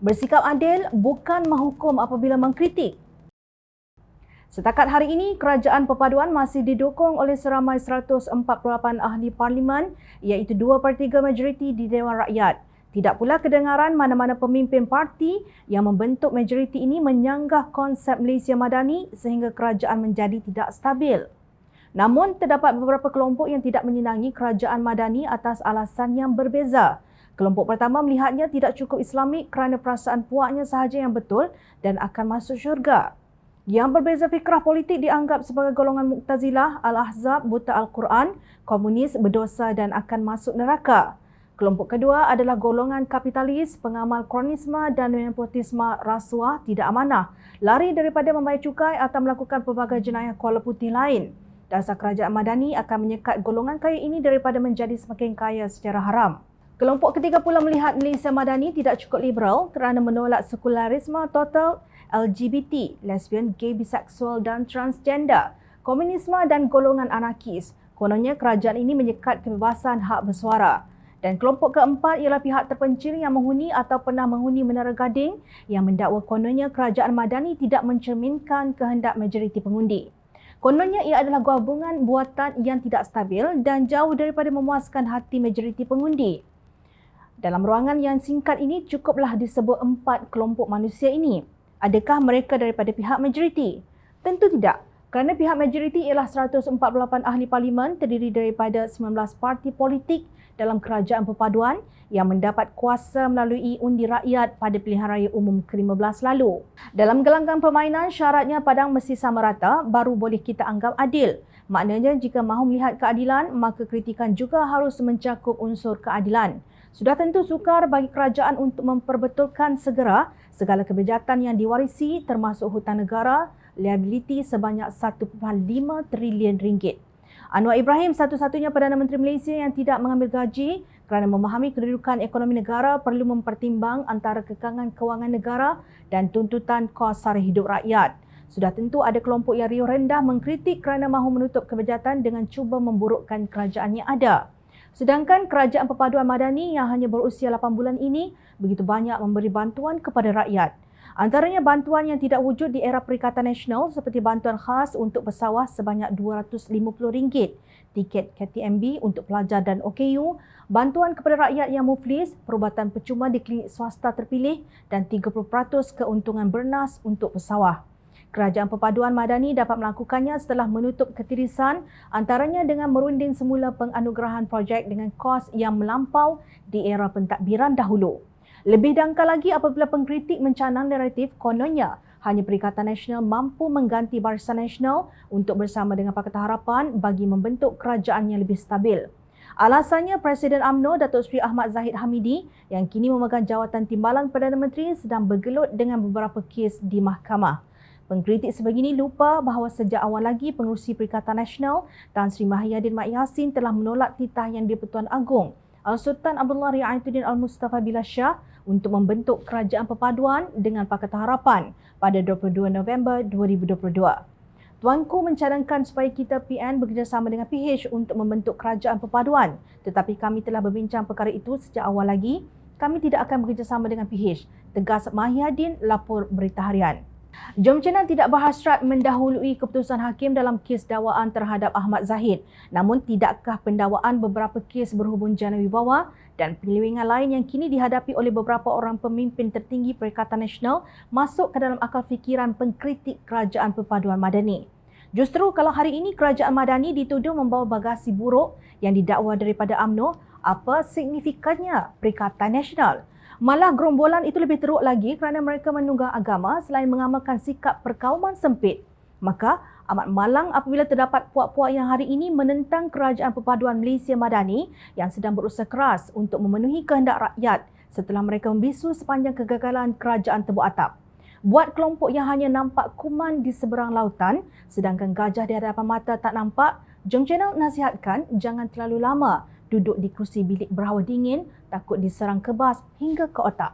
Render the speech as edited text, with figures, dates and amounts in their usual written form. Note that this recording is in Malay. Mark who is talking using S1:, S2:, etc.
S1: Bersikap adil bukan menghukum apabila mengkritik. Setakat hari ini, Kerajaan Perpaduan masih didukung oleh seramai 148 ahli parlimen iaitu 2/3 majoriti di Dewan Rakyat. Tidak pula kedengaran mana-mana pemimpin parti yang membentuk majoriti ini menyanggah konsep Malaysia Madani sehingga kerajaan menjadi tidak stabil. Namun, terdapat beberapa kelompok yang tidak menyenangi Kerajaan Madani atas alasan yang berbeza. Kelompok pertama melihatnya tidak cukup Islamik kerana perasaan puaknya sahaja yang betul dan akan masuk syurga. Yang berbeza fikrah politik dianggap sebagai golongan Mu'tazilah, Al-Ahzab, buta Al-Quran, komunis, berdosa dan akan masuk neraka. Kelompok kedua adalah golongan kapitalis, pengamal kronisme dan nepotisme, rasuah, tidak amanah, lari daripada membayar cukai atau melakukan pelbagai jenayah kuala putih lain. Dasar Kerajaan Madani akan menyekat golongan kaya ini daripada menjadi semakin kaya secara haram. Kelompok ketiga pula melihat Malaysia Madani tidak cukup liberal kerana menolak sekularisme total, LGBT, lesbian, gay, biseksual dan transgender, komunisme dan golongan anarkis. Kononnya kerajaan ini menyekat kebebasan hak bersuara. Dan kelompok keempat ialah pihak terpencil yang menghuni atau pernah menghuni Menara Gading yang mendakwa kononnya Kerajaan Madani tidak mencerminkan kehendak majoriti pengundi. Kononnya ia adalah gabungan buatan yang tidak stabil dan jauh daripada memuaskan hati majoriti pengundi. Dalam ruangan yang singkat ini cukuplah disebut 4 kelompok manusia ini. Adakah mereka daripada pihak majoriti? Tentu tidak, kerana pihak majoriti ialah 148 ahli parlimen terdiri daripada 19 parti politik dalam Kerajaan Perpaduan yang mendapat kuasa melalui undi rakyat pada pilihan raya umum ke-15 lalu. Dalam gelanggang permainan, syaratnya padang mesti sama rata baru boleh kita anggap adil. Maknanya jika mahu melihat keadilan, maka kritikan juga harus mencakup unsur keadilan. Sudah tentu sukar bagi kerajaan untuk memperbetulkan segera segala kebejatan yang diwarisi termasuk hutang negara, liability sebanyak 1.5 trilion ringgit. Anwar Ibrahim, satu-satunya Perdana Menteri Malaysia yang tidak mengambil gaji kerana memahami kedudukan ekonomi negara perlu mempertimbang antara kekangan kewangan negara dan tuntutan kos sara hidup rakyat. Sudah tentu ada kelompok yang riuh rendah mengkritik kerana mahu menutup kebejatan dengan cuba memburukkan kerajaan yang ada. Sedangkan Kerajaan Perpaduan Madani yang hanya berusia 8 bulan ini begitu banyak memberi bantuan kepada rakyat. Antaranya bantuan yang tidak wujud di era Perikatan Nasional seperti bantuan khas untuk pesawah sebanyak RM250, tiket KTMB untuk pelajar dan OKU, bantuan kepada rakyat yang muflis, perubatan percuma di klinik swasta terpilih dan 30% keuntungan bernas untuk pesawah. Kerajaan Perpaduan Madani dapat melakukannya setelah menutup ketirisan antaranya dengan merunding semula penganugerahan projek dengan kos yang melampau di era pentadbiran dahulu. Lebih dangkal lagi apabila pengkritik mencanang naratif kononnya hanya Perikatan Nasional mampu mengganti Barisan Nasional untuk bersama dengan Pakatan Harapan bagi membentuk kerajaan yang lebih stabil. Alasannya Presiden UMNO Datuk Seri Ahmad Zahid Hamidi yang kini memegang jawatan timbalan Perdana Menteri sedang bergelut dengan beberapa kes di mahkamah. Pengkritik sebegini lupa bahawa sejak awal lagi Pengerusi Perikatan Nasional Tan Sri Mahyadin Mat Yassin telah menolak titah Yang di-Pertuan Agong Al-Sultan Abdullah Riayatuddin Al-Mustafa Billah Shah untuk membentuk Kerajaan Perpaduan dengan Pakatan Harapan pada 22 November 2022. Tuanku mencadangkan supaya kita PN bekerjasama dengan PH untuk membentuk Kerajaan Perpaduan, tetapi kami telah berbincang perkara itu sejak awal lagi. Kami tidak akan bekerjasama dengan PH, tegas Mahyadin, lapor Berita Harian. Jom Channel tidak berhasrat mendahului keputusan hakim dalam kes dakwaan terhadap Ahmad Zahid. Namun tidakkah pendakwaan beberapa kes berhubung jana wibawa dan penyelewengan lain yang kini dihadapi oleh beberapa orang pemimpin tertinggi Perikatan Nasional masuk ke dalam akal fikiran pengkritik Kerajaan Perpaduan Madani? Justru kalau hari ini Kerajaan Madani dituduh membawa bagasi buruk yang didakwa daripada UMNO, apa signifikannya Perikatan Nasional? Malah gerombolan itu lebih teruk lagi kerana mereka menunggang agama selain mengamalkan sikap perkauman sempit. Maka amat malang apabila terdapat puak-puak yang hari ini menentang Kerajaan Perpaduan Malaysia Madani yang sedang berusaha keras untuk memenuhi kehendak rakyat setelah mereka membisu sepanjang kegagalan kerajaan tebuk atap. Buat kelompok yang hanya nampak kuman di seberang lautan sedangkan gajah di hadapan mata tak nampak, Jom Channel nasihatkan jangan terlalu lama duduk di kerusi bilik berhawa dingin takut diserang kebas hingga ke otak.